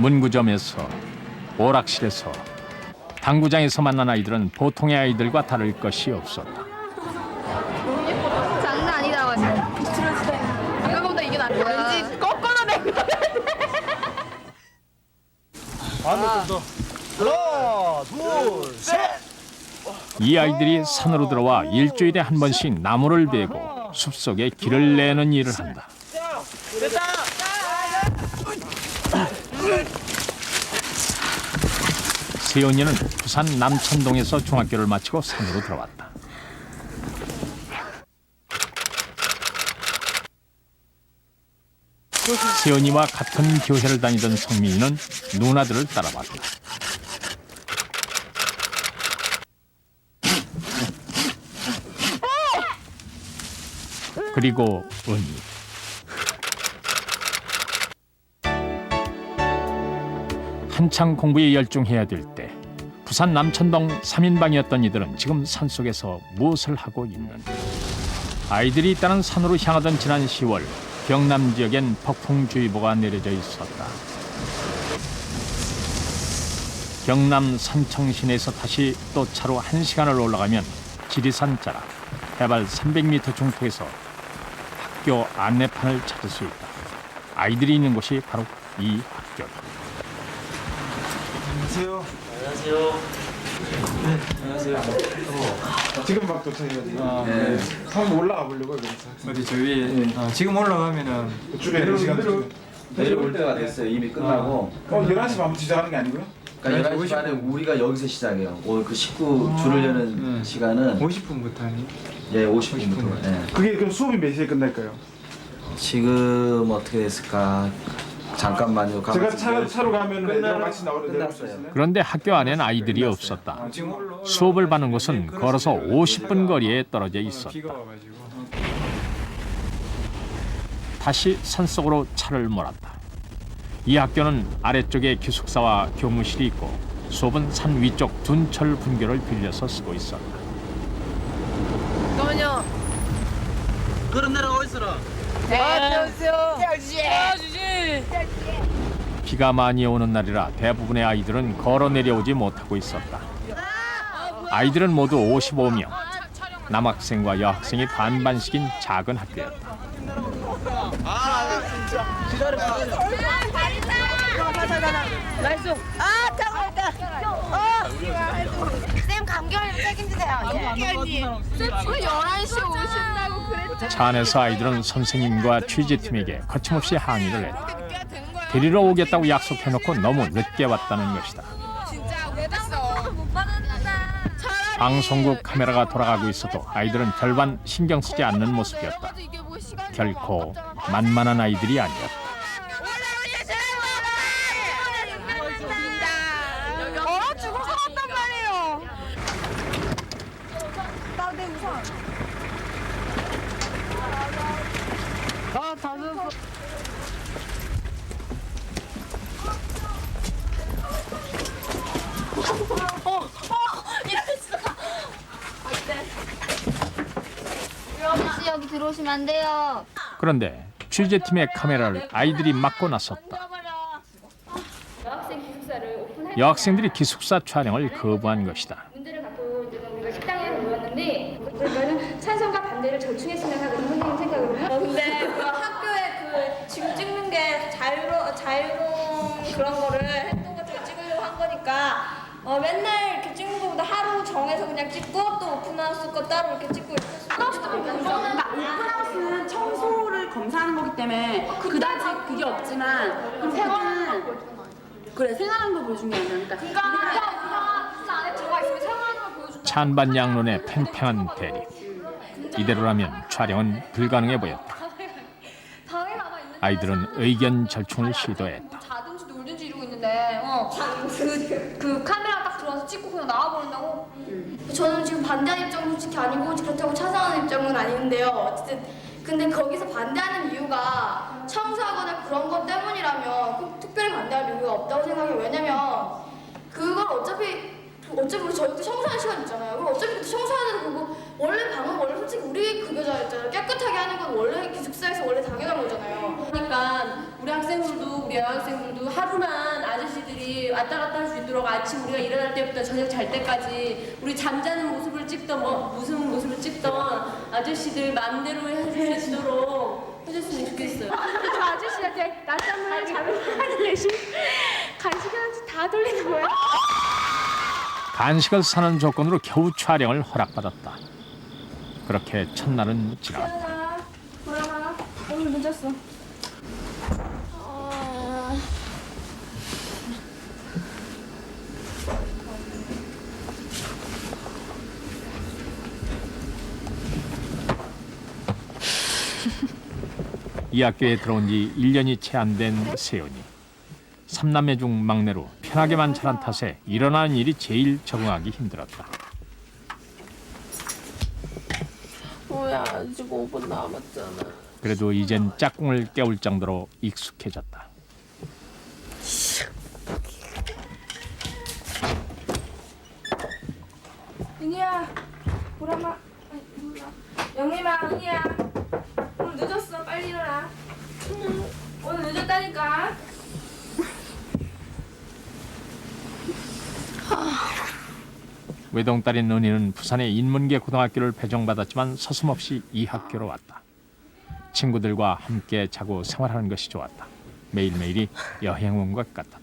문구점에서, 오락실에서, 당구장에서 만난 아이들은 보통의 아이들과 다를 것이 없었다. 장난 아니다. 이거보다 이게 낫다. 왠지 꺾어내고. 하나, 둘, 셋. 이 아이들이 산으로 들어와 일주일에 한 번씩 나무를 베고 숲속에 길을 내는 일을 한다. 세연이는 부산 남천동에서 중학교를 마치고 산으로 들어왔다. 세연이와 같은 교회를 다니던 성민이는 누나들을 따라왔다. 그리고 은희. 한창 공부에 열중해야 될 때 부산 남천동 3인방이었던 이들은 지금 산속에서 무엇을 하고 있는지. 아이들이 있다는 산으로 향하던 지난 10월 경남 지역엔 폭풍주의보가 내려져 있었다. 경남 산청시내에서 다시 또 차로 1시간을 올라가면 지리산 자락 해발 300m 중턱에서 학교 안내판을 찾을 수 있다. 아이들이 있는 곳이 바로 이 학교다. 안녕하세요. 안녕하세요. 네, 안녕하세요. 지금 막 도착해가지고. 네. 한번 올라가 보려고요. 그래서. 어디 저 위에 지금 올라가면은 줄에 시간 내려올 때가 됐어요. 이미 끝나고. 11시 반부터 시작하는 게 아니고요? 그러니까 11시 반에 우리가 여기서 시작해요. 오늘 그 식구 줄을 여는 시간은 50분부터 아니? 예 50분부터. 예. 그게 그럼 수업이 몇 시에 끝날까요? 지금 어떻게 됐을까? 잠깐만요. 제가 차로 가면 애들랑 같이 끝났어요. 그런데 학교 안엔 아이들이 없었다. 지금 수업을 받는 곳은 걸어서 50분 거리에 떨어져 있었다. 비가 와가지고 다시 산속으로 차를 몰았다. 이 학교는 아래쪽에 기숙사와 교무실이 있고 수업은 산 위쪽 둔철 분교를 빌려서 쓰고 있었다. 잠깐만요. 그런 데가 어디 있어라? 비가 많이 오는 날이라 대부분의 아이들은 걸어 내려오지 못하고 있었다. 아이들은 모두 55명. 남학생과 여학생이 반반씩인 작은 학교였다. 나이스. 아, 잠깐만. 쌤 감기를 책임지세요. 언니. 쌤 11시 오신다고 그랬죠. 차 안에서 아이들은 선생님과 취재팀에게 거침없이 항의를 했다. 데리러 오겠다고 약속해놓고 너무 늦게 왔다는 것이다. 진짜 왜 됐어? 못 받았는데. 방송국 카메라가 돌아가고 있어도 아이들은 별반 신경 쓰지 않는 모습이었다. 결코 만만한 아이들이 아니었다. 죽어서 왔단 말이에요. 나내 우산. 혹시 여기 들어오시면 안 돼요. 그런데 취재팀의 카메라를 아이들이 막고 나섰다. 여학생 기숙사를 오픈할 여학생들이 기숙사 촬영을 거부한 것이다. 문제를 갖고 이제 우리가 식당에 모였는데 그러니까는 찬성과 반대를 절충했으면 하거든요. 선생님 생각으로는. 근데 그 학교에 그 지금 찍는 게 자유로운 그런 거를 활동 같은 거 찍으려고 한 거니까 맨날 이렇게 찍는 것보다 하루 정해서 그냥 찍고 또 오픈하우스 거 따로 이렇게 찍고 이렇게 그러니까 오픈하우스는 청소를 검사하는 거기 때문에 그다지 그게 없지만 생활하는 거 그래 생활하는 걸 보여준 게 아니라 그러니까 기숙사 안에 들어가 있으면 생활하는 걸 보여준다. 찬반양론의 팽팽한 대립. 이대로라면 촬영은 불가능해 보였다. 방에 남아 있는 아이들은 의견 절충을 시도했다. 자든지 놀든지 이러고 있는데 그 카메라 딱 들어와서 찍고 그냥 나와버린다고? 저는 지금 반대하는 입장은 솔직히 아니고 그렇다고 찬성하는 입장은 아닌데요. 어쨌든 근데 거기서 반대하는 이유가 청소하거나 그런 것 때문이라면 꼭 특별히 반대할 이유가 없다고 생각해요. 왜냐면 그걸 어차피 우리 저희도 청소하는 시간 있잖아요. 그럼 어차피 그때 청소해야 되는 거고 원래 방은 원래 솔직히 우리 급여자였잖아요. 깨끗하게 하는 건 원래 기숙사에서 원래 당연한 거잖아요. 그러니까 우리 학생들도 우리 여학생들도 하루만 왔다 갔다 할 수 있도록 아침 우리가 일어날 때부터 저녁 잘 때까지 우리 잠자는 모습을 찍던 무슨 모습을 찍던 아저씨들 마음대로 해줄 수 있도록 해줬으면 좋겠어요. 저 아저씨한테 낮잠을 자는 대신 간식을 다 돌리는 거야? 간식을 사는 조건으로 겨우 촬영을 허락받았다. 그렇게 첫날은 지나갔다. 보람아, 오늘 늦었어. 이 학교에 들어온 지 1년이 채 안 된 세연이. 3남매 중 막내로 편하게만 자란 탓에 일어나는 일이 제일 적응하기 힘들었다. 뭐야, 아직 5분 남았잖아. 그래도 이젠 짝꿍을 깨울 정도로 익숙해졌다. 은희야, 보람아, 영림아, 은희야. 오늘 늦었어. 빨리 일어나. 오늘 늦었다니까. 외동딸인 은희는 부산의 인문계 고등학교를 배정받았지만 서슴없이 이 학교로 왔다. 친구들과 함께 자고 생활하는 것이 좋았다. 매일매일이 여행 온 것 같았다.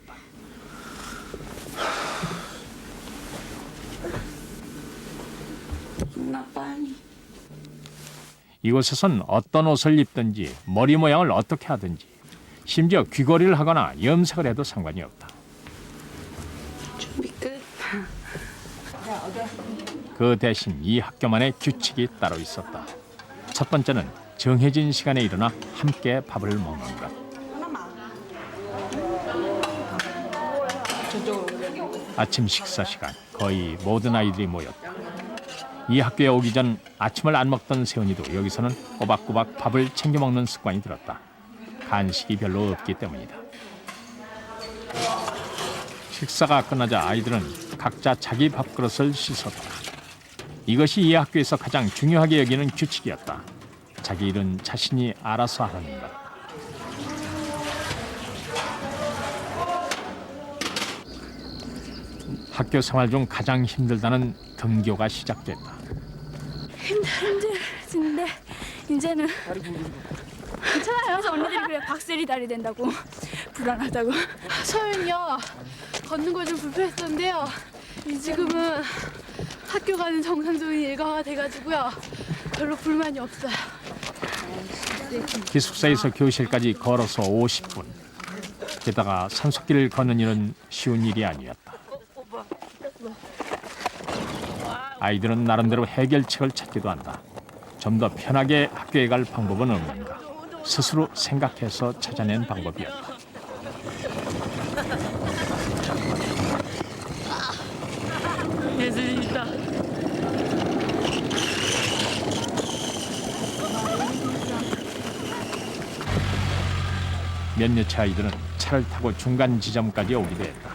나 빨리. 이곳에선 어떤 옷을 입든지 머리 모양을 어떻게 하든지 심지어 귀걸이를 하거나 염색을 해도 상관이 없다. 준비 끝. 그 대신 이 학교만의 규칙이 따로 있었다. 첫 번째는 정해진 시간에 일어나 함께 밥을 먹는 것. 아침 식사 시간 거의 모든 아이들이 모였다. 이 학교에 오기 전 아침을 안 먹던 세훈이도 여기서는 꼬박꼬박 밥을 챙겨 먹는 습관이 들었다. 간식이 별로 없기 때문이다. 식사가 끝나자 아이들은 각자 자기 밥그릇을 씻었다. 이것이 이 학교에서 가장 중요하게 여기는 규칙이었다. 자기 일은 자신이 알아서 하는 것. 학교 생활 중 가장 힘들다는 등교가 시작됐다. 힘들어지는데 이제는 괜찮아요. 그래서 언니들이 그래 박세리 다리 된다고 불안하다고. 서윤이요. 걷는 거 좀 불편했었는데요. 지금은 학교 가는 정상적인 일과가 돼가지고요. 별로 불만이 없어요. 기숙사에서 교실까지 걸어서 50분. 게다가 산속길을 걷는 일은 쉬운 일이 아니었다. 아이들은 나름대로 해결책을 찾기도 한다. 좀 더 편하게 학교에 갈 방법은 없는가. 스스로 생각해서 찾아낸 방법이었다. 예술이 있다. 몇 년 차 아이들은 차를 타고 중간 지점까지 오기도 했다.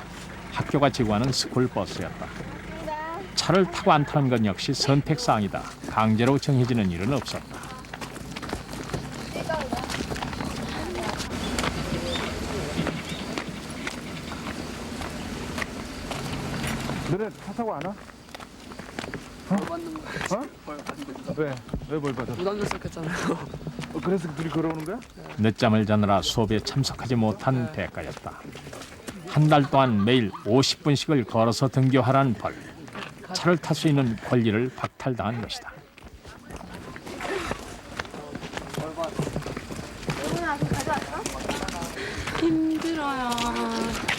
학교가 제공하는 스쿨버스였다. 차를 타고 안 타는 건 역시 선택사항이다. 강제로 정해지는 일은 없었다. 너네 차 타고 안 와? 왜? 왜 벌 받아? 부담스럽겠잖아요. 그래서 둘이 걸어오는 거야? 늦잠을 자느라 수업에 참석하지 못한 대가였다. 한 달 동안 매일 50분씩을 걸어서 등교하라는 벌. 차를 탈 수 있는 권리를 박탈당한 것이다. 힘들어요.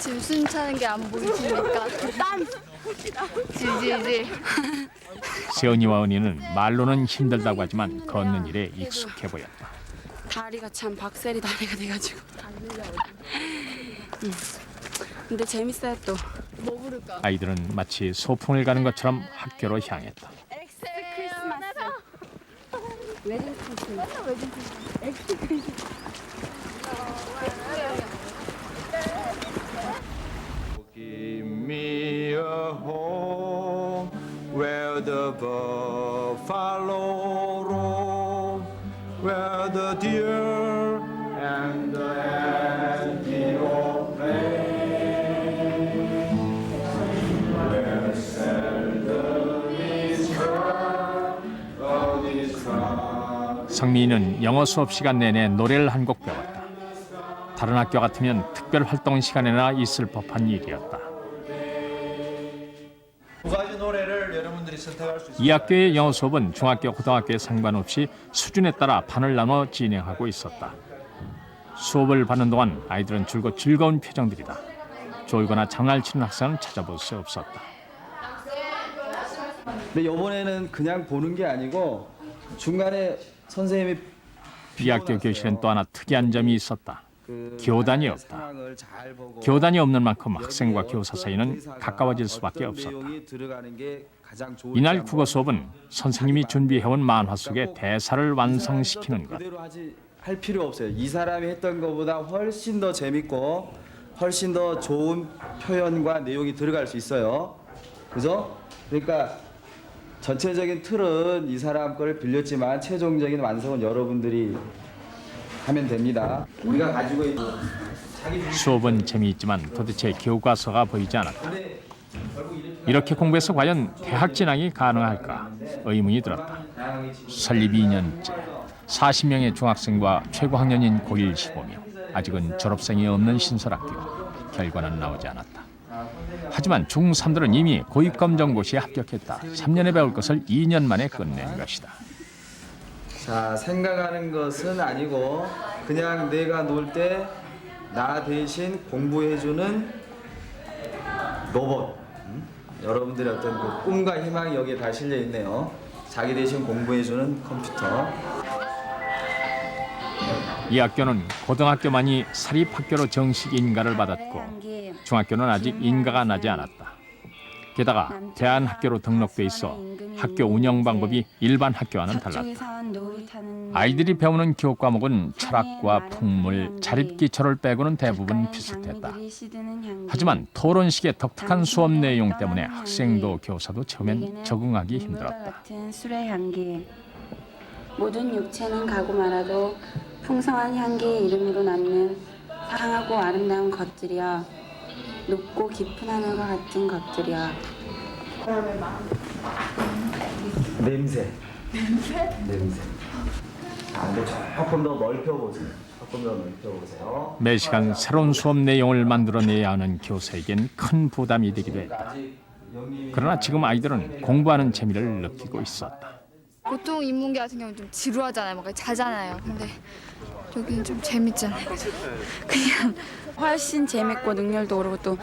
지금 숨 차는 게 안 보이시니까 땀 질질질. 세연이와 은희는 말로는 힘들다고 하지만 걷는 일에 익숙해 보였다. 다리가 참 박세리 다리가 돼가지고. 근데 재밌어요 또. 뭐 부를까? 아이들은 마치 소풍을 가는 것처럼 학교로 향했다. Give me a home where the buffalo roam, where the deer and the antelope play. 성민이는 영어 수업 시간 내내 노래를 한 곡 배웠다. 다른 학교 같으면 특별 활동 시간에나 있을 법한 일이었다. 두 가지 노래를 여러분들이 선택할 수 있습니다. 이 학교의 영어 수업은 중학교, 고등학교에 상관없이 수준에 따라 반을 나눠 진행하고 있었다. 수업을 받는 동안 아이들은 줄곧 즐거운 표정들이다. 졸거나 장난치는 학생은 찾아볼 수 없었다. 근데 이번에는 그냥 보는 게 아니고 중간에 선생님이 이 학교 교실엔 또 하나 특이한 점이 있었다. 교단이 없다. 상황을 잘 보고 교단이 없는 만큼 학생과 교사 사이는 가까워질 수밖에 어떤 없었다. 내용이 들어가는 게 가장 좋을지 이날 한번 국어 수업은 선생님이 준비해온 만화 속의 대사를 완성시키는 것. 그대로 할 필요 없어요. 이 사람이 했던 것보다 훨씬 더 재밌고 훨씬 더 좋은 표현과 내용이 들어갈 수 있어요. 그죠? 그러니까 전체적인 틀은 이 사람 거를 빌렸지만 최종적인 완성은 여러분들이 하면 됩니다. 우리가 가지고 있는 수업은 재미있지만 도대체 교과서가 보이지 않았다. 이렇게 공부해서 과연 대학 진학이 가능할까 의문이 들었다. 설립 2년째 40명의 중학생과 최고학년인 고1 15명. 아직은 졸업생이 없는 신설학교. 결과는 나오지 않았다. 하지만 중3들은 이미 고입검정고시에 합격했다. 3년에 배울 것을 2년 만에 끝낸 것이다. 자, 생각하는 것은 아니고 그냥 내가 놀 때 나 대신 공부해주는 로봇. 여러분들의 어떤 그 꿈과 희망이 여기에 다 실려 있네요. 자기 대신 공부해주는 컴퓨터. 이 학교는 고등학교만이 사립학교로 정식 인가를 받았고 중학교는 아직 인가가 나지 않았다. 게다가 대안학교로 등록돼 있어 학교 운영 방법이 일반 학교와는 달랐다. 아이들이 배우는 교육 과목은 철학과 풍물, 자립기초를 빼고는 대부분 비슷했다. 하지만 토론식의 독특한 수업 내용 때문에 학생도 교사도 처음엔 적응하기 힘들었다. 술의 향기. 모든 육체는 가고 말아도 풍성한 향기의 이름으로 남는 상하고 아름다운 것들이여, 높고 깊은 하늘과 같은 것들이여. 냄새. 냄새. 근데 조금 더 넓혀보세요. 조금 더 넓혀보세요. 매 시간 새로운 수업 내용을 만들어내야 하는 교사에겐 큰 부담이 되기도 했다. 그러나 지금 아이들은 공부하는 재미를 느끼고 있었다. 보통 인문계 같은 경우는 좀 지루하잖아요. 뭔가 자잖아요. 근데 여기는 좀 재밌잖아요. 그냥 훨씬 재밌고 능률도 오르고 또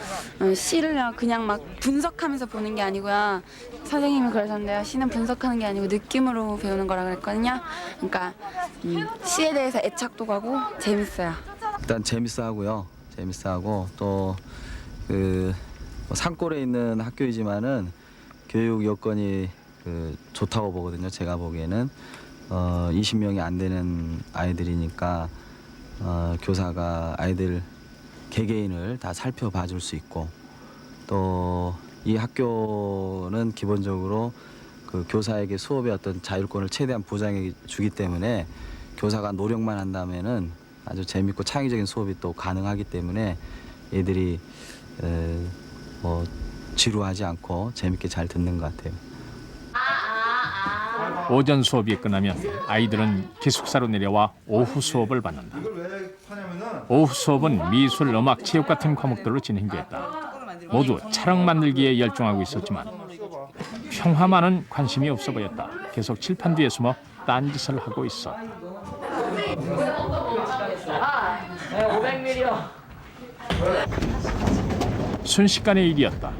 시를 그냥 막 분석하면서 보는 게 아니고요. 선생님이 그러셨는데요. 시는 분석하는 게 아니고 느낌으로 배우는 거라 그랬거든요. 그러니까 시에 대해서 애착도 가고 재밌어요. 일단 재밌어하고요. 재밌어하고 또 그 산골에 있는 학교이지만은 교육 여건이 좋다고 보거든요. 제가 보기에는 20명이 안 되는 아이들이니까 교사가 아이들 개개인을 다 살펴봐 줄 수 있고, 또 이 학교는 기본적으로 그 교사에게 수업의 어떤 자율권을 최대한 보장해 주기 때문에 교사가 노력만 한다면은 아주 재밌고 창의적인 수업이 또 가능하기 때문에 애들이 뭐 지루하지 않고 재밌게 잘 듣는 것 같아요. 오전 수업이 끝나면 아이들은 기숙사로 내려와 오후 수업을 받는다. 오후 수업은 미술, 음악, 체육 같은 과목들로 진행됐다. 모두 촬영 만들기에 열중하고 있었지만 평화만은 관심이 없어 보였다. 계속 칠판 뒤에 숨어 딴짓을 하고 있었다. 500ml요. 순식간의 일이었다.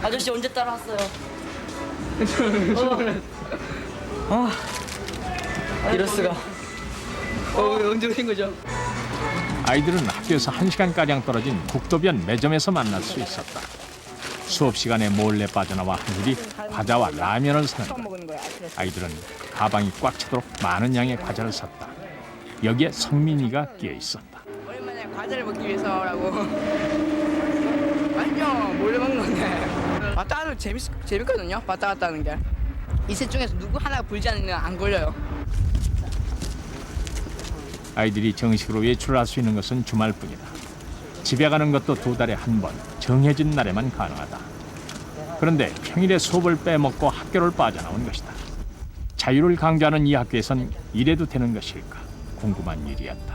아저씨 언제 따라왔어요? 이럴 수가. 언제 오신 거죠? 아이들은 학교에서 1시간가량 떨어진 국도변 매점에서 만날 수 있었다. 수업 시간에 몰래 빠져나와 한 일이 과자와 라면을 사는 것. 아이들은 가방이 꽉 차도록 많은 양의 과자를 샀다. 여기에 성민이가 끼어 있었다. 오랜만에 과자를 먹기 위해서라고. 아니요, 몰래 먹는 건데. 왔다 가는 거 재밌거든요. 왔다 갔다 하는 게. 이 셋 중에서 누구 하나가 불지 않으면 안 걸려요. 아이들이 정식으로 외출을 할 수 있는 것은 주말뿐이다. 집에 가는 것도 2달에 한 번, 정해진 날에만 가능하다. 그런데 평일에 수업을 빼먹고 학교를 빠져나온 것이다. 자유를 강조하는 이 학교에선 이래도 되는 것일까 궁금한 일이었다.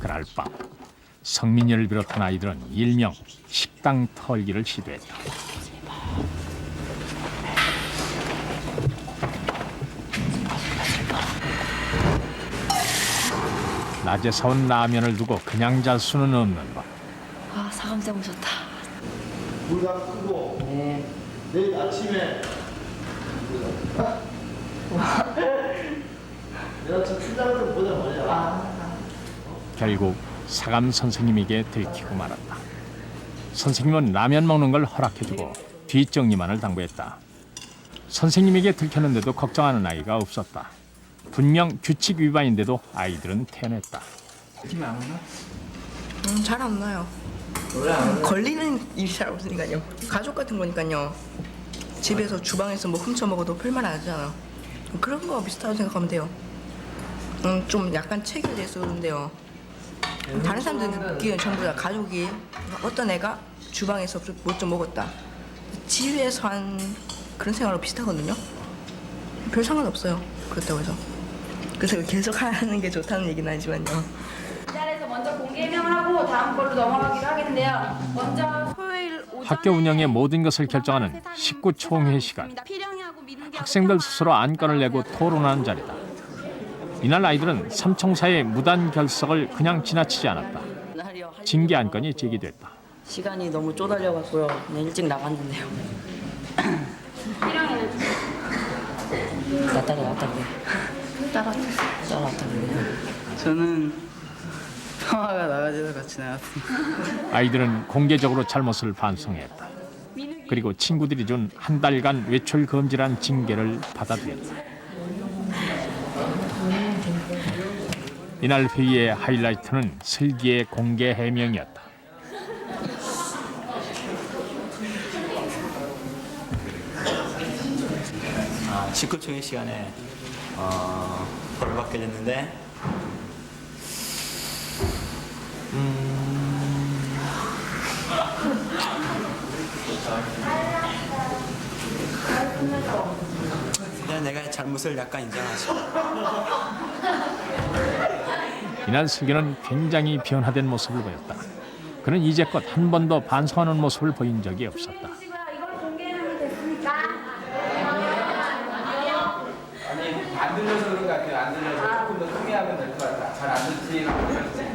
그날 밤 성민이를 비롯한 아이들은 일명 식당 털기를 시도했다. 낮에 사온 라면을 두고 그냥 잘 수는 없는 것. 아, 사감생 오셨다. 물다 끄고 내일 아침에 내가 저 출장을 좀 보자 말이야. 결국 사감 선생님에게 들키고 말았다. 선생님은 라면 먹는 걸 허락해주고 뒷정리만을 당부했다. 선생님에게 들켰는데도 걱정하는 아이가 없었다. 분명 규칙 위반인데도 아이들은 태어났다. 팀이 안 오나? 잘 안 나요. 걸리는 일이 잘 없으니까요. 가족 같은 거니까요. 집에서 주방에서 뭐 훔쳐 먹어도 별말 안 하잖아요. 그런 거 비슷하다고 생각하면 돼요. 좀 약간 체결돼 있어 그런데요. 다른 사람들 느끼기엔 전부 다 가족이 어떤 애가 주방에서 뭐 좀 먹었다. 집에서 한 그런 생활로 비슷하거든요. 별 상관없어요. 그렇다고 해서. 그래서 계속 하는 게 좋다는 얘기는 아니지만요. 이 자리에서 먼저 공개 해명하고 다음 걸로 넘어가기로 하겠는데요. 먼저 토요일 오전에 학교 운영의 모든 것을 결정하는 식구 총회 시간. 학생들 스스로 안건을 내고 토론하는 자리다. 이날 아이들은 삼총사의 무단 결석을 그냥 지나치지 않았다. 징계 안건이 제기됐다. 시간이 너무 쪼달려갖고요. 그냥 일찍 나갔는데요. 나 따라왔다 그래. 저는 평화가 나가지도 같이 나갔습니다. 아이들은 공개적으로 잘못을 반성했다. 그리고 친구들이 준 한 달간 외출 금지란 징계를 받아들였다. 이날 회의의 하이라이트는 슬기의 공개 해명이었다. 식구총회 시간에 벌을 받게 됐는데 그냥 내가 잘못을 약간 인정하죠. 이날 슬기는 굉장히 변화된 모습을 보였다. 그는 이제껏 한 번도 반성하는 모습을 보인 적이 없었다. 안 들려서 그런 것 같아요. 안 들려서 조금 더 크게 하면 될 것 같아. 잘 안 들지.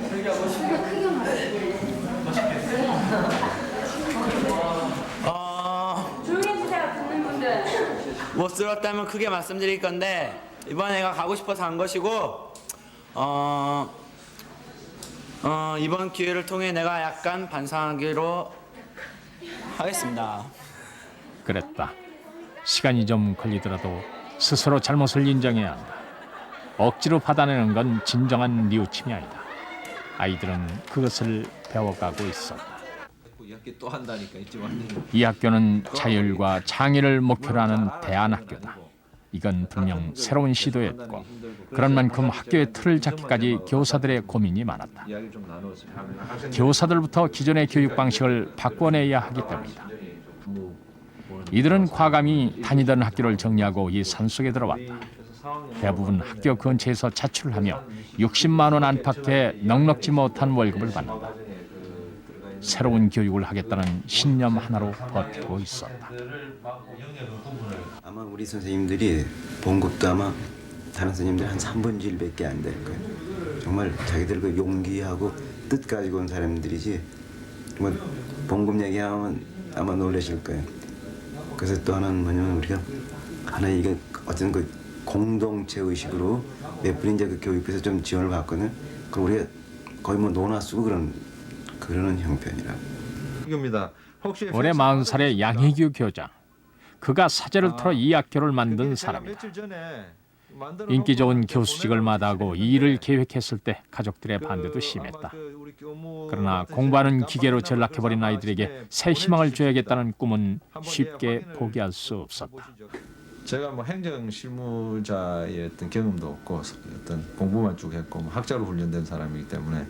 설교하고 싶어. 조용히 해주세요. 듣는 분들. 못 들었다면 크게 말씀드릴 건데 이번에 내가 가고 싶어서 간 것이고 이번 기회를 통해 내가 약간 반성하기로 하겠습니다. 그랬다. 시간이 좀 걸리더라도 스스로 잘못을 인정해야 한다. 억지로 받아내는 건 진정한 뉘우침이 아니다. 아이들은 그것을 배워가고 있었다. 이 학기 또 한다니까 이제 완전히. 이 학교는 자율과 창의를 목표로 하는 대안학교다. 이건 분명 새로운 시도였고 그런 만큼 학교의 틀을 잡기까지 교사들의 고민이 많았다. 이야기 좀 나누어서. 교사들부터 기존의 교육 방식을 바꿔내야 하기 때문이다. 이들은 과감히 다니던 학교를 정리하고 이 산속에 들어왔다. 대부분 학교 근처에서 자취를 하며 60만 원 안팎의 넉넉지 못한 월급을 받는다. 새로운 교육을 하겠다는 신념 하나로 버티고 있었다. 아마 우리 선생님들이 본 것도 아마 다른 선생님들 한 3분의 1밖에 안 될 거예요. 정말 자기들 그 용기하고 뜻 가지고 온 사람들이지. 정말 봉급 얘기하면 아마 놀라실 거예요. 그래서 또 하나는 뭐냐면 우리가 하나 이게 어떤 그 공동체 의식으로 몇 분이 이제 그 교육부에서 좀 지원을 받거든요. 그럼 우리가 거의 뭐 논아 쓰고 그러는 형편이라. 이겁니다. 혹시 올해 40살의 양희규 교장. 그가 사제를 틀어 이 학교를 만든 사람이다. 며칠 전에 인기 좋은 교수직을 마다하고 이 일을 계획했을 때 가족들의 반대도 심했다. 그러나 공부하는 기계로 전락해버린 아이들에게 새 희망을 줘야겠다는 꿈은 쉽게 포기할 수 없었다. 제가 뭐 행정 실무자의 어떤 경험도 없고 어떤 공부만 쭉 했고 뭐 학자로 훈련된 사람이기 때문에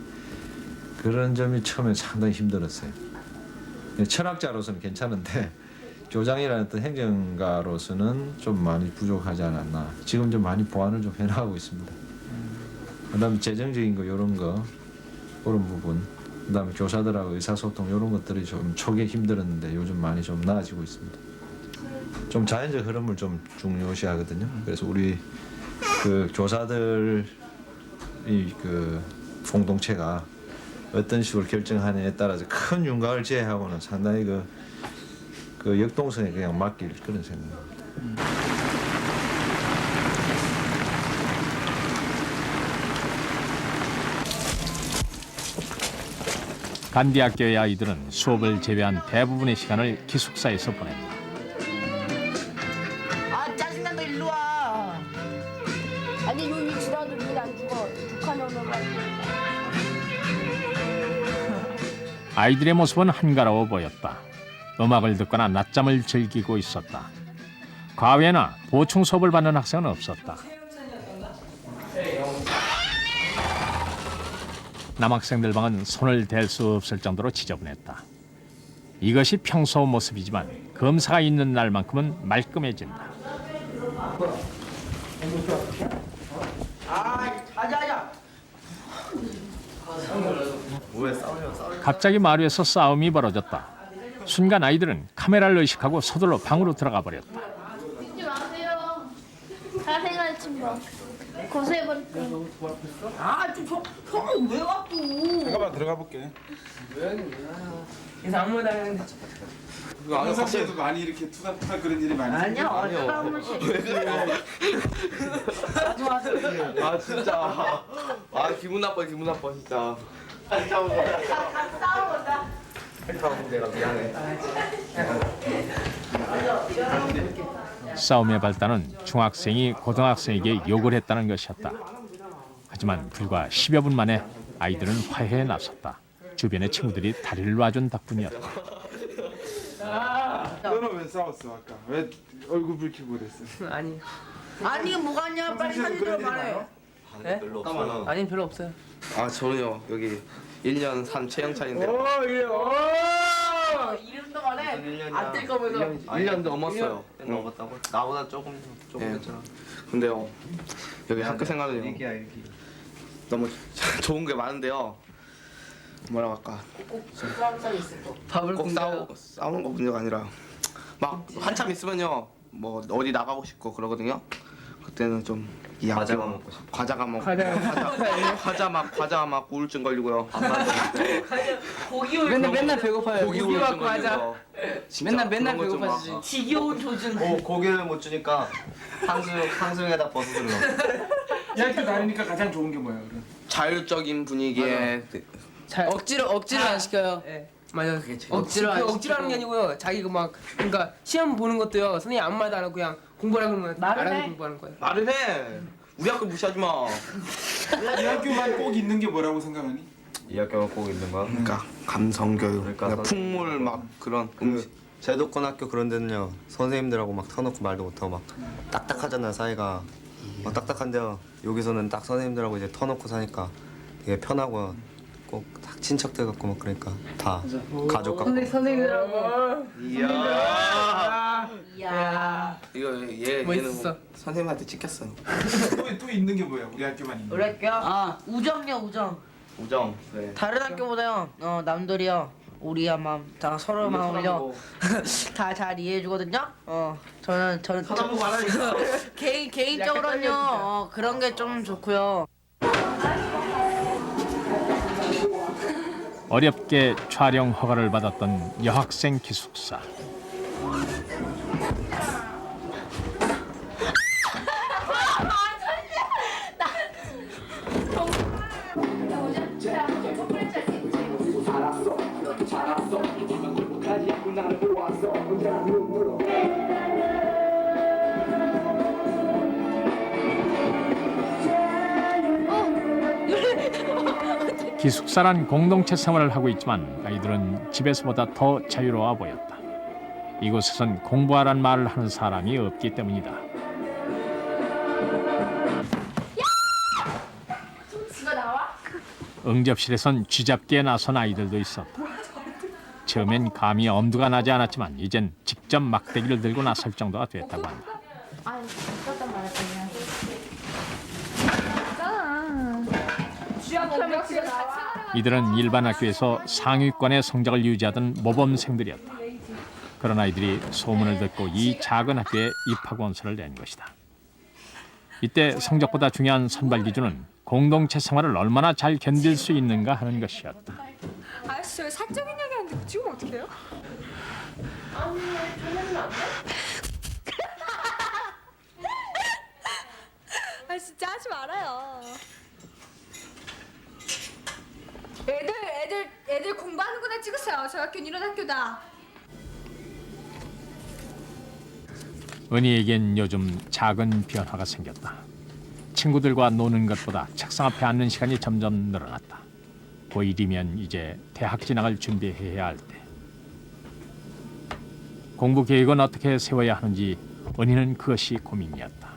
그런 점이 처음에 상당히 힘들었어요. 철학자로서는 괜찮은데 교장이라는 어떤 행정가로서는 좀 많이 부족하지 않았나. 지금 좀 많이 보완을 좀 해나가고 있습니다. 그다음에 재정적인 거 이런 거 그런 부분, 그다음에 교사들하고 의사소통 이런 것들이 좀 초기에 힘들었는데 요즘 많이 좀 나아지고 있습니다. 좀 자연적 흐름을 좀 중요시하거든요. 그래서 우리 그 교사들이 그 공동체가 어떤 식으로 결정하느냐에 따라서 큰 윤곽을 제외하고는 상당히 그 역동성에 그냥 맡길 그런 생각입니다. 간디학교의 아이들은 수업을 제외한 대부분의 시간을 기숙사에서 보낸다. 아 짜증난다 일로 와. 아니 여기 지나도 왜안 죽어? 북한 오면 아이들의 모습은 한가로워 보였다. 음악을 듣거나 낮잠을 즐기고 있었다. 과외나 보충 수업을 받는 학생은 없었다. 남학생들 방은 손을 댈 수 없을 정도로 지저분했다. 이것이 평소 모습이지만 검사가 있는 날만큼은 말끔해진다. 자자자. 갑자기 마루에서 싸움이 벌어졌다. 순간 아이들은 카메라를 의식하고 서둘러 방으로 들어가 버렸다. 잊지 마세요. 사생활 침범. 고소해버릴게요. 형은 왜 와 또? 잠깐만 들어가 볼게. 그래서 아무나 하는데. 평상시에도 많이 이렇게 투닥투닥 그런 일이 많이 아니요. 어쩌다 한 번씩. 왜 그래요? 하지 마세요. 아 진짜 아 기분 나빠 진짜 싸워보자. 내가 미안해 싸움의 발단은 중학생이 고등학생에게 욕을 했다는 것이었다. 하지만 불과 10여 분 만에 아이들은 화해에 나섰다. 주변의 친구들이 다리를 놔준 덕분이었다. 너는 왜 싸웠어 아까? 왜 얼굴 붉히고 그랬어? 아니. 아니 뭐가 아니야. 빨리 사진으로 말해. 네? 별로 없어요. 아니 별로 없어요. 아 저는요 여기 1년 산 최영찬인데 오 이름도 말해. 안 뜰 거면서. 1년 넘었어요. 넘었다고? 나보다 조금 됐잖아. 근데요 여기 학교 생활은 너무 좋은 게 많은데요. 뭐라고 할까? 꼭 싸움이 있을 거. 밥을 꼭 싸우는 거 문제가 아니라 막 한참 있으면요 뭐 어디 나가고 싶고 그러거든요. 그때는 좀 이 과자가 먹고 싶어. 과자 막 우울증 걸리고요. 고기 맨날 배고파요. 고기 우울증 걸리고. 맨날 배고파지지. 지겨운 조준. 고기를 못 주니까 탕수육에다 버섯을 넣어. 이 학교 다니니까 가장 좋은 게 뭐야 그럼? 자율적인 분위기에 억지로 안 시켜요. 네. 맞아. 억지로 하는 게 아니고요. 자기가 막 그러니까 시험 보는 것도요. 선생님 아무 말도 안 하고 그냥 공부하는 거예요. 말을 해. 공부하는 거예요. 말을 해. 우리 학교 무시하지 마. 이 학교만 꼭 있는 게 뭐라고 생각하니? 이 학교가 꼭 있는 거야? 그러니까 감성 교육, 그러니까 풍물 막 그런 제도권 학교 그런 데는요 선생님들하고 막 터놓고 말도 못하고 막 딱딱하잖아요 사이가. 막 딱딱한데요 여기서는 딱 선생님들하고 이제 터놓고 사니까 되게 편하고요. 꼭 딱 친척들 같고 막 그러니까 다 가족 같고. 선생님들하고. 이야. 이거 얘는 선생님한테 찍혔어. 또 있는 게 뭐야? 우리 학교만 있는. 우리 학교? 우정이요 우정. 우정. 네. 다른 학교보다요 남들이요 우리야 다 서로 마음을요 다 잘 이해해 주거든요. 저는 개인적으로는요 그런 게 좀 좋고요. 어렵게 촬영 허가를 받았던 여학생 기숙사. 기숙사란 공동체 생활을 하고 있지만 아이들은 집에서보다 더 자유로워 보였다. 이곳에선 공부하란 말을 하는 사람이 없기 때문이다. 응접실에선 쥐잡기에 나선 아이들도 있었다. 처음엔 감히 엄두가 나지 않았지만 이젠 직접 막대기를 들고 나설 정도가 됐다고 한다. 아니, 잠깐 말했잖아요. 이들은 일반 학교에서 상위권의 성적을 유지하던 모범생들이었다. 그런 아이들이 소문을 듣고 이 작은 학교에 입학 원서를 낸 것이다. 이때 성적보다 중요한 선발 기준은 공동체 생활을 얼마나 잘 견딜 수 있는가 하는 것이었다. 아저씨 저 사적인 얘기하는데 지금 어떻게 해요? 아니 전화는 안 돼? 아 진짜 하지 말아요. 애들 공부하는구나 찍으세요. 저희 학교는 이런 학교다. 은희에겐 요즘 작은 변화가 생겼다. 친구들과 노는 것보다 책상 앞에 앉는 시간이 점점 늘어났다. 고1이면 이제 대학 진학을 준비해야 할 때. 공부 계획은 어떻게 세워야 하는지 은희는 그것이 고민이었다.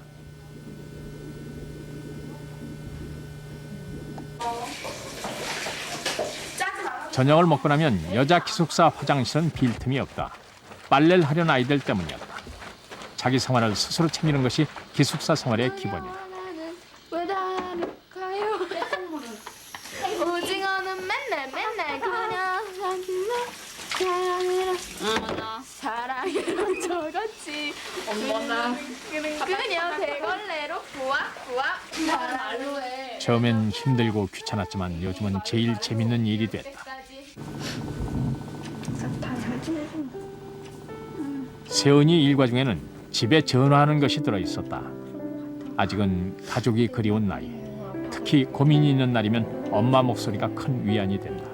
저녁을 먹고 나면 여자 기숙사 화장실은 빌 틈이 없다. 빨래를 하려는 아이들 때문이었다. 자기 생활을 스스로 챙기는 것이 기숙사 생활의 기본이다. 오징어는 맨날 그냥 사랑으로 저같이 그냥 대걸레로 구악 말로해. 처음엔 힘들고 귀찮았지만 요즘은 제일 재밌는 일이 됐다. 세은이 일과 중에는 집에 전화하는 것이 들어있었다. 아직은 가족이 그리운 나이. 특히 고민이 있는 날이면 엄마 목소리가 큰 위안이 된다.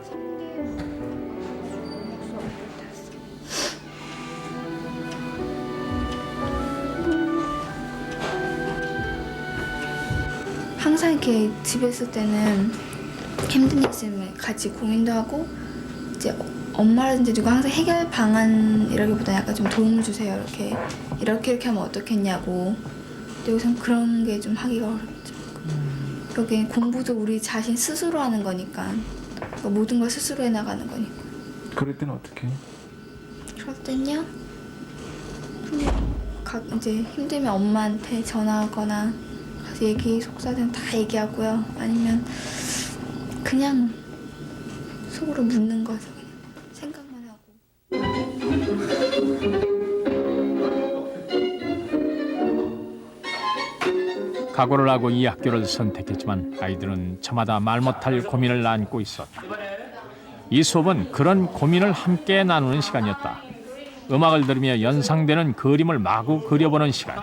항상 이렇게 집에 있을 때는 힘든 일 있으면 같이 고민도 하고 이제 엄마라든지 누가 항상 해결 방안이라기보다 약간 좀 도움을 주세요. 이렇게 하면 어떻겠냐고. 근데 여기선 그런 게 좀 하기가 어렵죠. 여기 공부도 우리 자신 스스로 하는 거니까 모든 걸 스스로 해나가는 거니까. 그럴 때는 어떻게 해요? 그럴 땐요? 이제 힘들면 엄마한테 전화하거나 가서 속사정 다 얘기하고요. 아니면 그냥 속으로 묻는 거죠. 생각만 하고. 각오를 하고 이 학교를 선택했지만 아이들은 저마다 말 못할 고민을 안고 있었다. 이 수업은 그런 고민을 함께 나누는 시간이었다. 음악을 들으며 연상되는 그림을 마구 그려보는 시간.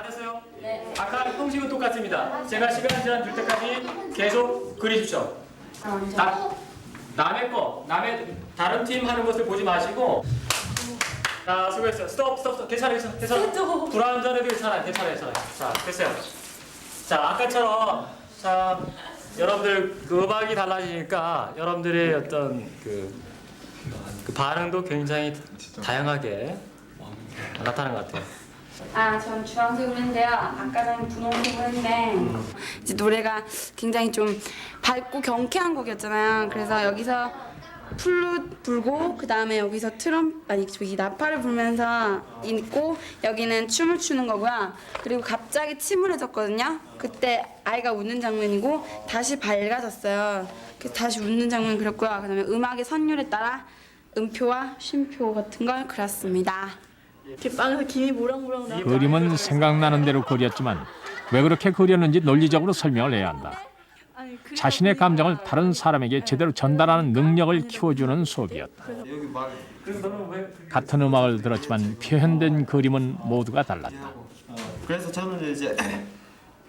네. 아까 형식은 똑같습니다. 제가 시간 제한 줄 때까지 계속 그리십시오. 남의 다른 팀 하는 것을 보지 마시고. 자, 수고했어요. 스톱. 괜찮아. 불안전해도 괜찮아요. 자, 됐어요. 자, 아까처럼 자, 여러분들 그 음악이 달라지니까 여러분들의 어떤 그 반응도 굉장히 다양하게 나타나는 것 같아요. 전 주황색으로 했는데요. 아까 전에 분홍색으로 했는데 이제 노래가 굉장히 좀 밝고 경쾌한 곡이었잖아요. 그래서 여기서 플룻 불고 그 다음에 여기서 저기 나팔을 불면서 있고 여기는 춤을 추는 거고요. 그리고 갑자기 침울해졌거든요. 그때 아이가 웃는 장면이고 다시 밝아졌어요. 그래서 다시 웃는 장면 그렸고요. 그다음에 음악의 선율에 따라 음표와 쉼표 같은 걸 그렸습니다. 이렇게 빵에서 김이 모락모락 나. 그림은 생각나는 대로 그렸지만 왜 그렇게 그렸는지 논리적으로 설명을 해야 한다. 자신의 감정을 다른 사람에게 제대로 전달하는 능력을 키워주는 수업이었다. 같은 음악을 들었지만 표현된 그림은 모두가 달랐다. 그래서 저는 이제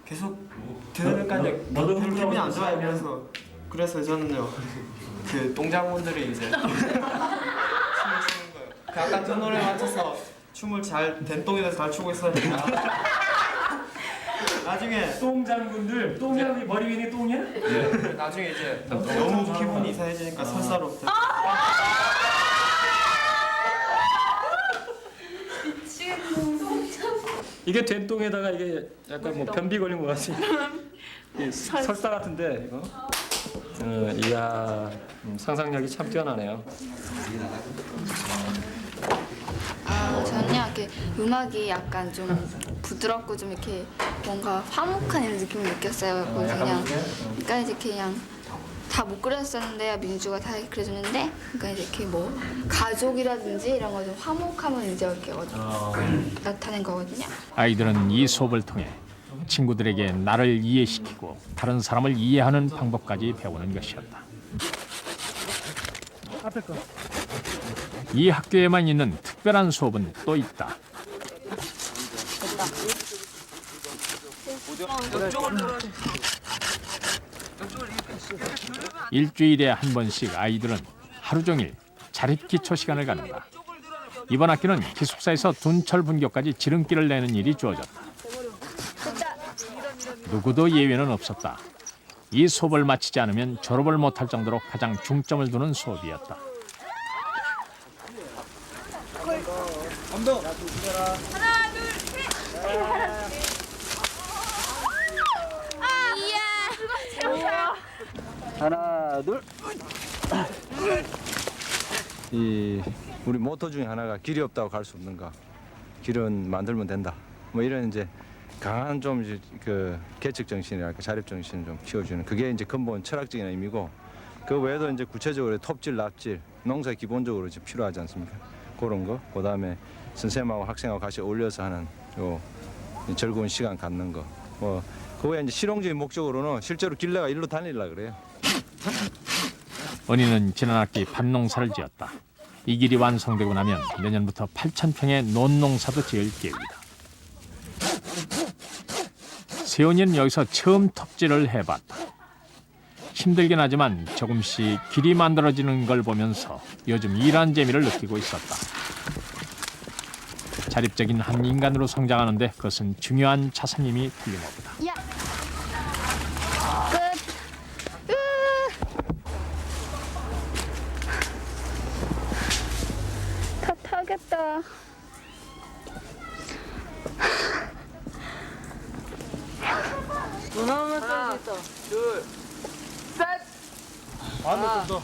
계속 들으니까 별로 기분이 안 좋아요. 그래서 저는요 그 동작원들이 이제 춤을 추는 거예요. 약간 저 노래에 맞춰서 춤을 잘 된동이도 잘 추고 있었는데 나중에 똥 장군들 똥이야 머리 위에 똥이야? 네. 나중에 이제 너무 기분이 이상해지니까 설사로. 이게 된 똥에다가 이게 약간 뭐 변비 걸린 것 같습니다. 설사 같은데 이거. 이야 상상력이 참 뛰어나네요. 저는요 이렇게 음악이 약간 좀 부드럽고 좀 이렇게 뭔가 화목한 이런 느낌을 느꼈어요. 그래서 그러니까 이제 그냥 다 못 그렸었는데 민주가 다 그려줬는데 그러니까 이제 이렇게 뭐 가족이라든지 이런 거 좀 화목함을 이제 이렇게 나타낸 거거든요. 아이들은 이 수업을 통해 친구들에게 나를 이해시키고 다른 사람을 이해하는 방법까지 배우는 것이었다. 이 학교에만 있는 특별한 수업은 또 있다. 일주일에 한 번씩 아이들은 하루 종일 자립기초 시간을 갖는다. 이번 학기는 기숙사에서 둔철 분교까지 지름길을 내는 일이 주어졌다. 누구도 예외는 없었다. 이 수업을 마치지 않으면 졸업을 못할 정도로 가장 중점을 두는 수업이었다. 하나, 둘, 셋. 하나, 둘. 이 우리 모토 중에 하나가 길이 없다고 갈 수 없는가. 길은 만들면 된다. 뭐 이런 이제 강한 좀 이제 그 계측 정신이랄까 자립 정신을 좀 키워주는 그게 이제 근본 철학적인 의미고 그 외에도 이제 구체적으로 톱질, 납질, 농사 기본적으로 이제 필요하지 않습니까? 그런 거. 그다음에 선생님하고 학생하고 같이 어울려서 하는 요 즐거운 시간 갖는 거. 뭐 그거에 이제 실용적인 목적으로는 실제로 길내가 일로 다니려고 그래요. 은희는 지난 학기 밭농사를 지었다. 이 길이 완성되고 나면 내년부터 8,000평의 논농사도 지을 계획이다. 세훈이는 여기서 처음 톱질을 해봤다. 힘들긴 하지만 조금씩 길이 만들어지는 걸 보면서 요즘 일하는 재미를 느끼고 있었다. 자립적인 한 인간으로 성장하는데 그것은 중요한 자산임이 틀림없다. 야. 다 타겠다. 누나 오면 쏠수 있어. 둘, 셋. 하나, 둘.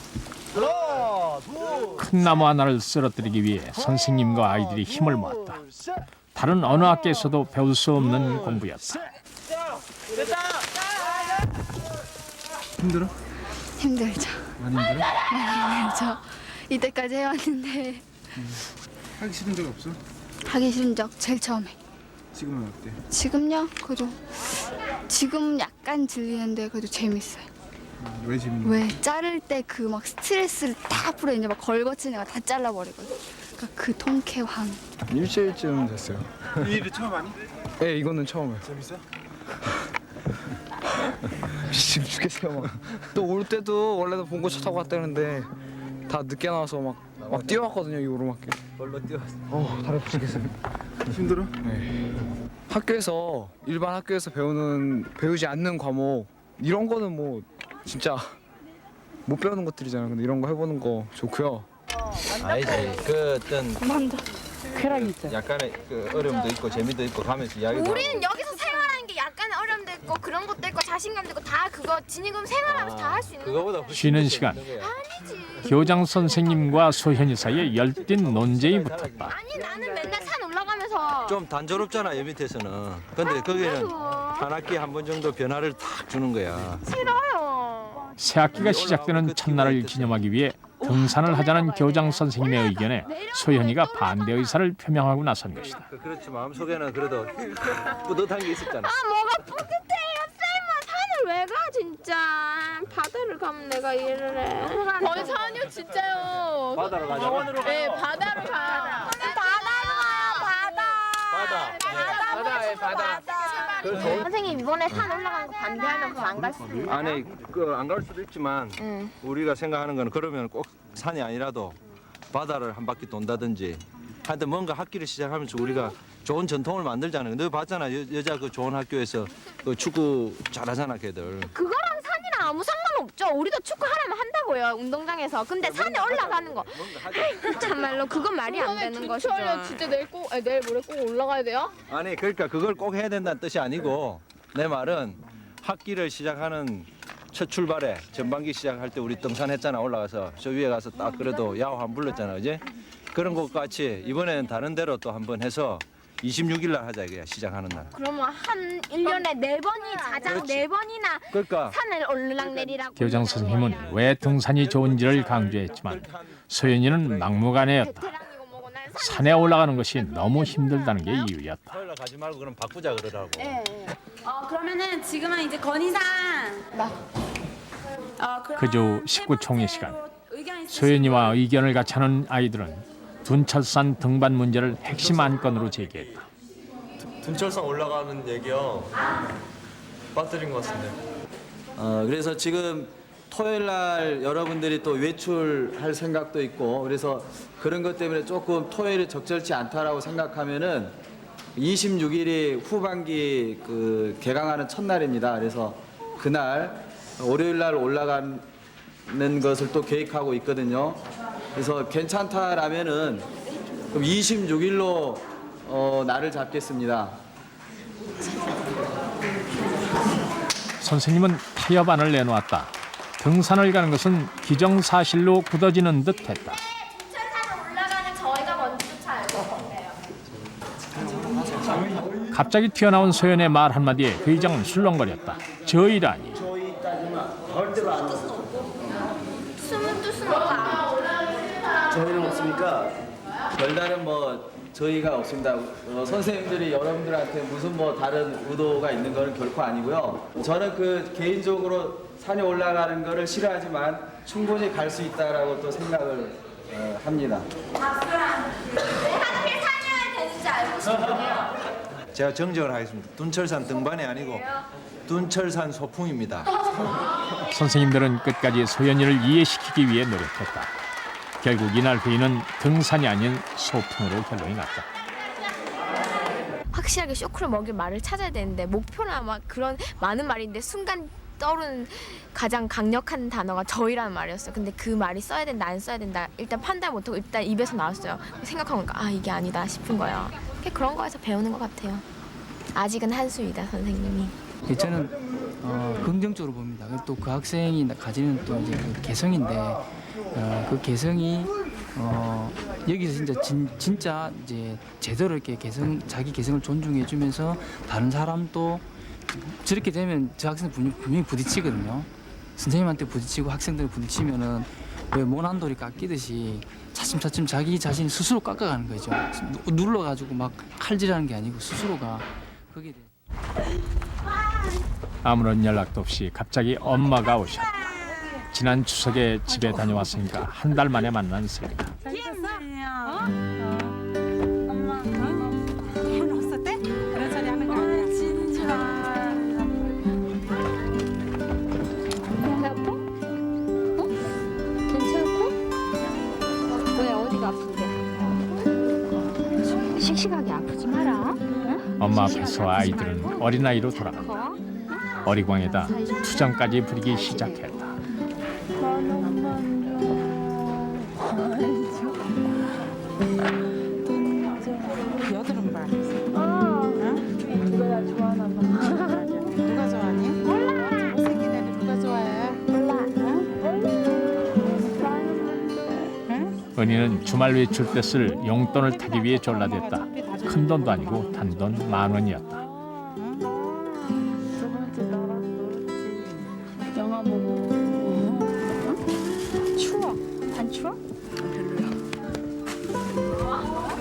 하나, 둘. 큰 나무 하나를 쓰러뜨리기 위해 선생님과 아이들이 힘을 모았다. 다른 어느 학교에서도 배울 수 없는 공부였다. 힘들어? 힘들죠. 많이 힘들어? 많이 힘들죠. 이때까지 해왔는데 하기 싫은 적 없어? 하기 싫은 적 제일 처음에. 지금은 어때? 지금요? 그래도 지금 약간 질리는데 그래도 재밌어요. 왜 재밌는 왜 자를 때 그 막 스트레스를 다 풀어 이제 막 걸거친 애가 다 잘라버리거든. 그러니까 그 통쾌함. 일주일쯤 됐어요. 이 일을 처음 하니? 네, 이거는 처음이에요. 재밌어? 지금 죽겠어요. 또 올 때도 원래도 봉고차 타고 왔다는데 다 늦게 나와서 막 뛰어왔거든요, 이 오르막길. 벌로 뛰어왔어. 다리 아프시겠어요. 힘들어? 네. 학교에서 일반 학교에서 배우지 않는 과목 이런 거는 뭐 진짜 못 배우는 것들이잖아요. 근데 이런 거 해보는 거 좋고요. 아니지 그 어떤 감사합니다. 쾌락이 있죠. 약간의 그 어려움도 있고 재미도 있고 가면서 이야기도 우리는 여기서 생활하는 게 약간의 어려움도 있고 그런 것도 있고 자신감도 있고 다 그거 지금 생활하면서 다 할 수 있는 그거보다 거지. 쉬는 시간 교장 선생님과 소현이 사이에 열띤 논쟁이 붙었다. 아니 나는 맨날 산 올라가면서 좀 단조롭잖아 여 밑에서는. 근데 거기는 한 학기에 한 번 정도 변화를 딱 주는 거야. 싫어요. 새 학기가 시작되는 첫날을 기념하기 위해 등산을 하자는 교장 선생님의 의견에 소현이가 반대 의사를 표명하고 나선 것이다. 그렇지 마음속에는 그래도 뿌듯한 게 있었잖아. 뭐가 뿌듯해요 쌤아. 산을 왜 가 진짜. 바다를 가면 내가 일을 해. 거기 산이요 진짜요. 바다로 가자고? 네 바다로 가요. 바다에 바다. 선생님 이번에 산 올라가는 거 반대하면 안 갈 수도 있어요. 아니 그 안 갈 수도 있지만 우리가 생각하는 건 그러면 꼭 산이 아니라도 바다를 한 바퀴 돈다든지 하여튼 뭔가 학기를 시작하면서 우리가 좋은 전통을 만들자는 거. 너 봤잖아. 여자 그 좋은 학교에서 그 축구 잘하잖아 걔들. 그거랑 산이랑 아무 상관없죠. 우리도 축구 하려면 한다고요, 운동장에서. 근데 산에 올라가는 거. 아이고, 참말로 그건 말이 안 되는 것이죠. 진짜 내일 모레 꼭 올라가야 돼요? 아니 그러니까 그걸 꼭 해야 된다는 뜻이 아니고 내 말은 학기를 시작하는 첫 출발에 전반기 시작할 때 우리 등산했잖아. 올라가서 저 위에 가서 딱 그래도 야호 한 불렀잖아. 그지? 그런 것 같이 이번에는 다른 데로 또 한번 해서 26일 날 하자 이거야. 시작하는 날. 그러면 한 1년에 4번이 자장 그렇지. 4번이나 그러니까 산을 올라내리라고. 교장 선생님은 왜 등산이 좋은지를 강조했지만 소연이는 막무가내였다. 산에 올라가는 것이 너무 힘들다는 게 이유였다. 토요일 날 가지 말고 그럼 바꾸자 그러라고. 네. 그러면은 지금은 이제 건의상. 그저 19총회 시간 소연이와 의견을 같이 하는 아이들은 둔철산 등반 문제를 핵심 안건으로 제기했다. 둔철산 올라가는 얘기요. 빠뜨린 것 같은데. 그래서 지금 토요일 날 여러분들이 또 외출할 생각도 있고 그래서 그런 것 때문에 조금 토요일이 적절치 않다라고 생각하면은 26일이 후반기 그 개강하는 첫날입니다. 그래서 그날 월요일 날 올라가는 것을 또 계획하고 있거든요. 그래서 괜찮다라면은 그럼 26일로 날을 잡겠습니다. 선생님은 타협안을 내놓았다. 등산을 가는 것은 기정사실로 굳어지는 듯했다. 춘천산을 올라가는 저희가 먼저조차 알고 있는데요. 갑자기 튀어나온 소연의 말 한마디에 그 회장은 술렁거렸다. 저희라니. 숨은 뜻은 없다. 저희는 없습니까? 별다른 뭐 저희가 없습니다. 선생님들이 여러분들한테 무슨 뭐 다른 의도가 있는 건 결코 아니고요. 저는 그 개인적으로 산에 올라가는 거를 싫어하지만 충분히 갈 수 있다라고 또 생각을 합니다. 왜 하필 산이어야 되는지 알고 싶네요. 제가 정정을 하겠습니다. 둔철산 등반이 아니고 둔철산 소풍입니다. 선생님들은 끝까지 소연이를 이해시키기 위해 노력했다. 결국 이날 회의는 등산이 아닌 소풍으로 결론이 났다. 확실하게 쇼크를 먹일 말을 찾아야 되는데 목표나 막 그런 많은 말인데 순간 떠오르는 가장 강력한 단어가 저희라는 말이었어요. 근데 그 말이 써야 된다 안 써야 된다 일단 판단 못하고 일단 입에서 나왔어요. 생각해보니까 아 이게 아니다 싶은 거예요. 그런 거에서 배우는 것 같아요. 아직은 한수이다 선생님이. 저는 긍정적으로 봅니다. 또 그 학생이 가지는 또 이제 그 개성인데 그 개성이 여기서 진짜 이제 제대로 이렇게 자기 개성을 존중해주면서 다른 사람도 저렇게 되면 저 학생 분명히 부딪히거든요. 선생님한테 부딪히고 학생들 부딪히면은 왜 모난돌이 깎이듯이 차츰차츰 자기 자신 스스로 깎아가는 거죠. 눌러가지고 막 칼질하는 게 아니고 스스로가 거기에 아무런 연락도 없이 갑자기 엄마가 오셨다. 지난 추석에 집에 다녀왔으니까 한 달 만에 만난 셈이다. 엄마, 해놓았었대? 그런 소리 하는 거 아니야? 진짜. 배 아파? 괜찮고? 왜 어디가 아픈데? 씩씩하게 아프지 마라. 응? 엄마 앞에서 아이들은 어린아이로 돌아간다. 어리광에다 투정까지 부리기 시작했다. 여드름 봐. 누가 좋아하나 봐. 누가 좋아하니? 몰라. 못생긴 애를 누가 좋아해? 몰라. 은희는 주말 외출 때 쓸 용돈을 타기 위해 졸라댔다. 큰 돈도 아니고 단돈 10,000원이었다. 영화 보고. 추워. 안 추워?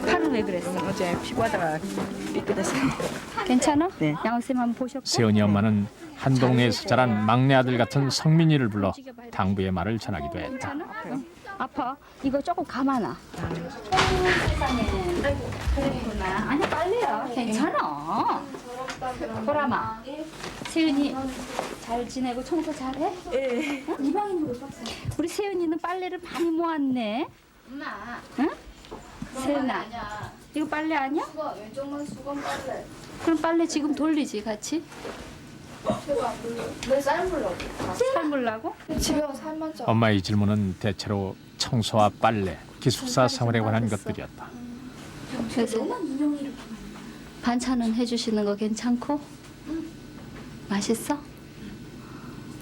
팔은 왜 그랬어? 어제 피부하다가 삐끗했어요. 괜찮아? 네. 양쌤 한번 보셨고? 세연이 엄마는 한 동네에서 자란 막내 아들 같은 성민이를 불러 당부의 말을 전하기도 했다. 괜찮아? 아파. 이거 조금 감아놔. 그랬구나. 아니 빨리야. 괜찮아. 보라마. 세윤이 잘 지내고 청소 잘해? 네. 이방인 우리 세윤이는 빨래를 많이 모았네. 엄마. 응? 세나, 이거 빨래 아니야? 왼쪽만 수건 빨래. 그럼 빨래 지금 돌리지 같이? 왜 삶으려고? 삶으려고? 집에 와서 삶만 쪄. 엄마의 질문은 대체로 청소와 빨래, 기숙사 생활에 관한 것들이었다. 그래서 반찬은 해주시는 거 괜찮고? 맛있어?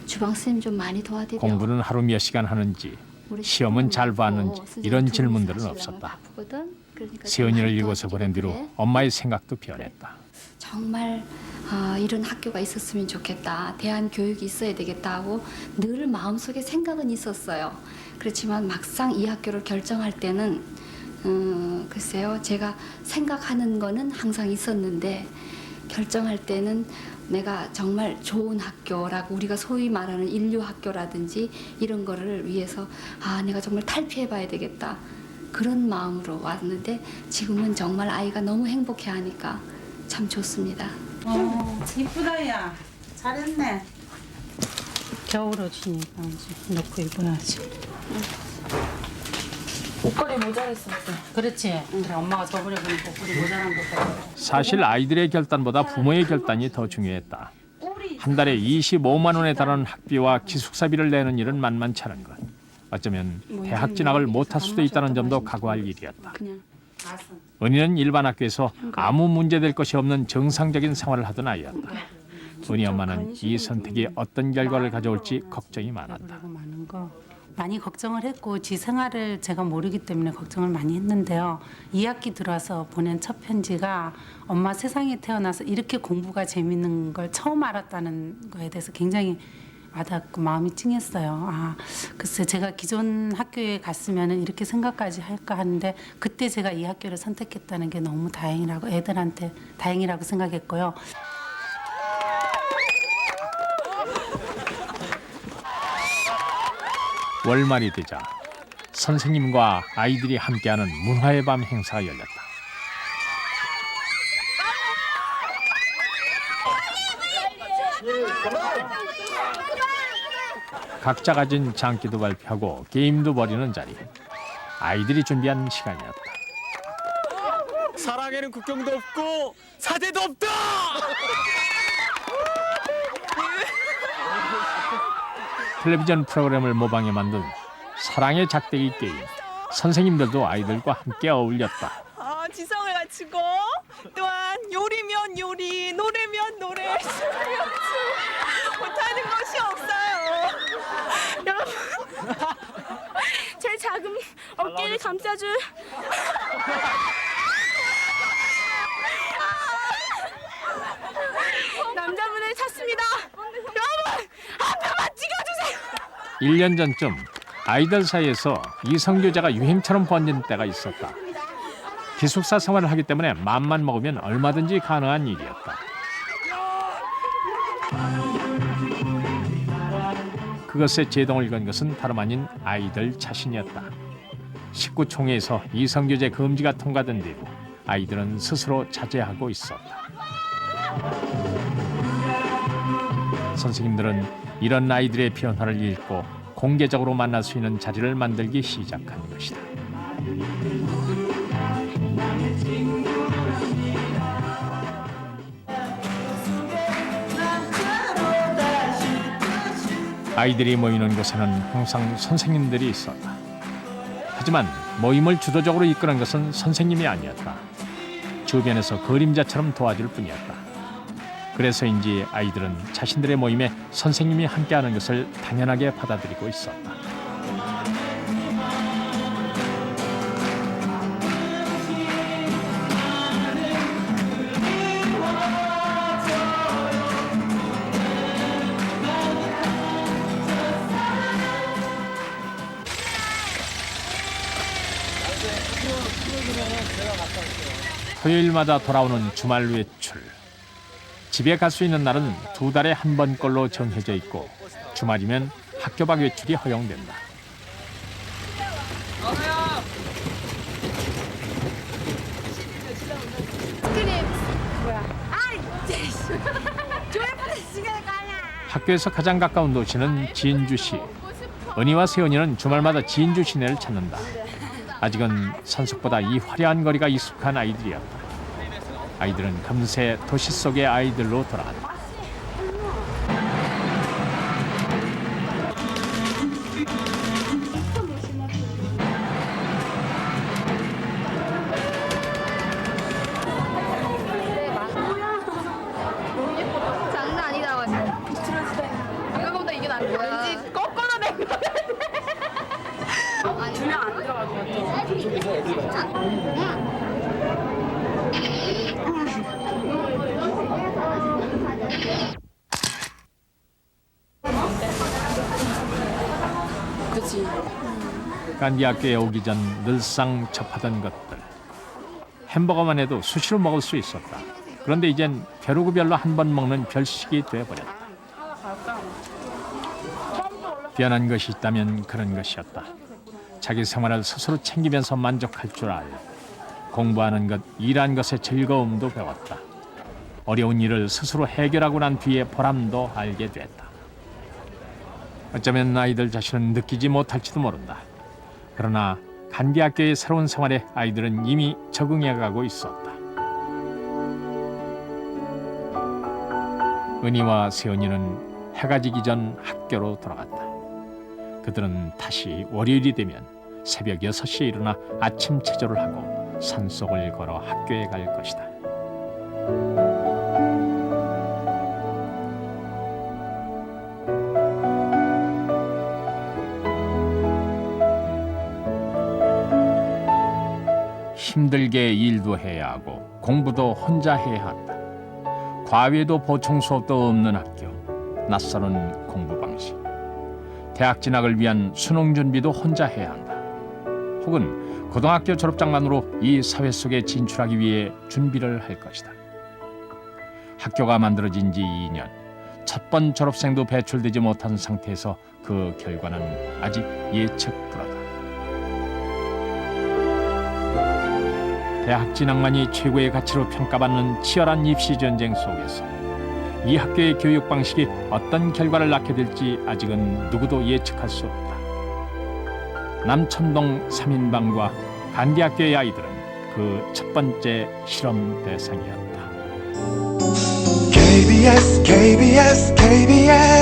주방 선생님 좀 많이 도와드려. 공부는 하루 몇 시간 하는지, 시험은 잘 봤는지 이런 질문들은 없었다. 그러니까 세연이를 이곳에 보낸 뒤로 엄마의 생각도 변했다. 정말 이런 학교가 있었으면 좋겠다. 대한교육이 있어야 되겠다 하고 늘 마음속에 생각은 있었어요. 그렇지만 막상 이 학교를 결정할 때는 글쎄요. 제가 생각하는 거는 항상 있었는데 결정할 때는 내가 정말 좋은 학교라고 우리가 소위 말하는 인류 학교라든지 이런 거를 위해서 내가 정말 탈피해봐야 되겠다. 그런 마음으로 왔는데 지금은 정말 아이가 너무 행복해하니까 참 좋습니다. 이쁘다 야. 잘했네. 겨울 옷이니까 넣고 입어야지. 옷걸이 모자랐었어. 그렇지. 그래 엄마가 저번에 보니까 옷걸이 모자란 거 같아. 사실 아이들의 결단보다 부모의 결단이 더 중요했다. 한 달에 25만 원에 달하는 학비와 기숙사비를 내는 일은 만만치 않은 것. 어쩌면 대학 진학을 못할 수도 있다는 점도 각오할 일이었다. 은희는 일반 학교에서 아무 문제될 것이 없는 정상적인 생활을 하던 아이였다. 은희 엄마는 이 선택이 어떤 결과를 가져올지 걱정이 많았다. 많이 걱정을 했고 지 생활을 제가 모르기 때문에 걱정을 많이 했는데요. 2학기 들어와서 보낸 첫 편지가 엄마 세상에 태어나서 이렇게 공부가 재밌는 걸 처음 알았다는 거에 대해서 굉장히 와닿고 마음이 찡했어요. 글쎄 제가 기존 학교에 갔으면 이렇게 생각까지 할까 하는데 그때 제가 이 학교를 선택했다는 게 너무 다행이라고 애들한테 다행이라고 생각했고요. 월말이 되자 선생님과 아이들이 함께하는 문화의 밤 행사가 열렸다. 각자 가진 장기도 발표하고 게임도 벌이는 자리. 아이들이 준비한 시간이었다. 사랑에는 국경도 없고 사제도 없다. 텔레비전 프로그램을 모방해 만든 사랑의 작대기 게임. 선생님들도 아이들과 함께 어울렸다. 지성을 갖추고 또한 요리면 요리, 노래면 노래, 춤이면 춤 못하는 것이 없어요. 여러분, 제 작은 어깨를 감싸줄 남자분을 찾습니다. 여러분, 한 명만 찍어주세요. 1년 전쯤 아이들 사이에서 이성교제가 유행처럼 번진 때가 있었다. 기숙사 생활을 하기 때문에 맘만 먹으면 얼마든지 가능한 일이었다. 그것에 제동을 건 것은 다름 아닌 아이들 자신이었다. 19총회에서 이성교제 금지가 통과된 뒤로 아이들은 스스로 자제하고 있었다. 선생님들은 이런 아이들의 변화를 읽고 공개적으로 만날 수 있는 자리를 만들기 시작한 것이다. 아이들이 모이는 곳에는 항상 선생님들이 있었다. 하지만 모임을 주도적으로 이끄는 것은 선생님이 아니었다. 주변에서 그림자처럼 도와줄 뿐이었다. 그래서인지 아이들은 자신들의 모임에 선생님이 함께하는 것을 당연하게 받아들이고 있었다. 토요일마다 돌아오는 주말 외출. 집에 갈 수 있는 날은 2달에 한 번꼴로 정해져 있고 주말이면 학교 밖 외출이 허용된다. 학교에서 가장 가까운 도시는 진주시. 은희와 세연이는 주말마다 진주 시내를 찾는다. 아직은 산속보다 이 화려한 거리가 익숙한 아이들이었다. 아이들은 금세 도시 속의 아이들로 돌아갔다. 장난 아니다고. 이거보다 이게 나은 거야. 왠지 거꾸로 된 거야. 아니, 두명 안 들어가도 그치. 간디 학교에 오기 전 늘상 접하던 것들. 햄버거만 해도 수시로 먹을 수 있었다. 그런데 이젠 벼루구별로 한 번 먹는 별식이 돼버렸다. 변한 것이 있다면 그런 것이었다. 자기 생활을 스스로 챙기면서 만족할 줄 알고 공부하는 것, 일한 것의 즐거움도 배웠다. 어려운 일을 스스로 해결하고 난 뒤에 보람도 알게 됐다. 어쩌면 아이들 자신은 느끼지 못할지도 모른다. 그러나 간디 학교의 새로운 생활에 아이들은 이미 적응해가고 있었다. 은희와 세연이는 해가 지기 전 학교로 돌아갔다. 그들은 다시 월요일이 되면 새벽 6시에 일어나 아침 체조를 하고 산속을 걸어 학교에 갈 것이다. 힘들게 일도 해야 하고 공부도 혼자 해야 한다. 과외도 보충 수업도 없는 학교, 낯설은 공부 방식. 대학 진학을 위한 수능 준비도 혼자 해야 한다. 혹은 고등학교 졸업장만으로 이 사회 속에 진출하기 위해 준비를 할 것이다. 학교가 만들어진 지 2년, 첫 번 졸업생도 배출되지 못한 상태에서 그 결과는 아직 예측 불허다. 대학 진학만이 최고의 가치로 평가받는 치열한 입시 전쟁 속에서 이 학교의 교육 방식이 어떤 결과를 낳게 될지 아직은 누구도 예측할 수 없다. 남천동 3인방과 간디 학교의 아이들은 그 첫 번째 실험 대상이었다. KBS KBS KBS